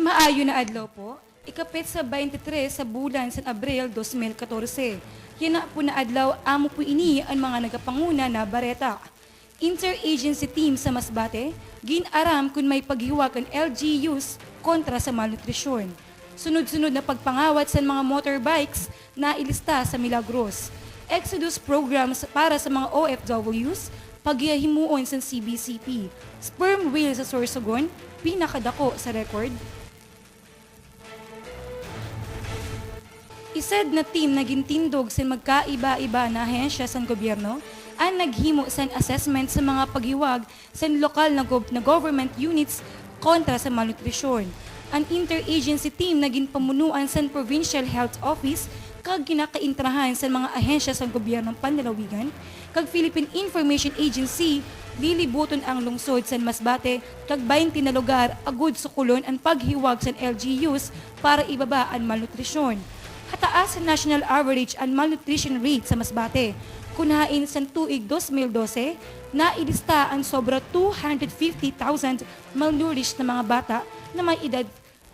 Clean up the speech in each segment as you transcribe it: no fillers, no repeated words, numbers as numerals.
Maayo na adlaw po, ikapit sa 23 sa bulan sa Abril 2014. Yan na po na adlaw, amo po ini ang mga nagapanguna na bareta. Interagency team sa Masbate, ginaram kung may paghiwag ang LGUs kontra sa malnutrisyon. Sunod-sunod na pagpangawat sa mga motorbikes na ilista sa Milagros. Exodus programs para sa mga OFWs, paghihimuon sa CBCP. Sperm whale sa Sorsogon, pinakadako sa record. Isad na team na gintindog sa magkaiba-iba na ahensya sa gobyerno ang naghimo sa assessment sa mga paghiwag sa lokal na government units kontra sa malnutrisyon. Ang interagency team na ginpamunuan sa Provincial Health Office kag ginakaintrahan sa mga ahensya sa gobyernong panlalawigan kag Philippine Information Agency lilibuton ang lungsod sa Masbate kag 20 na lugar agud sukulon ang paghiwag sa LGUs para ibaba ang malnutrisyon. Hataas sa national average ang malnutrition rate sa Masbate. Kunain sa tuig 2012, nailista ang sobra 250,000 malnourished na mga bata na may edad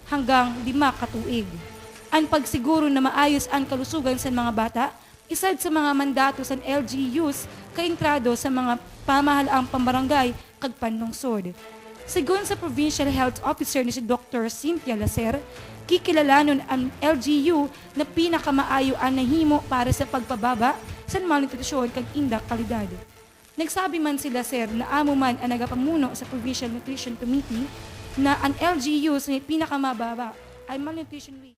hanggang 5 katuig. Ang pagsiguro na maayos ang kalusugan sa mga bata, isad sa mga mandato sa LGUs kaintrado sa mga pamahalaang pambarangay kag panlungsod. Sigon sa Provincial Health Officer ni si Dr. Cynthia Lacer, kikilalanon ang LGU na pinakamaayo ang nahimo para sa pagpababa sa malnutrisyon kag indak kalidad. Nagsabi man sila sir na amo man ang nagapamuno sa Provincial Nutrition Committee na ang LGU sa pinakamababa ay malnutrition rate.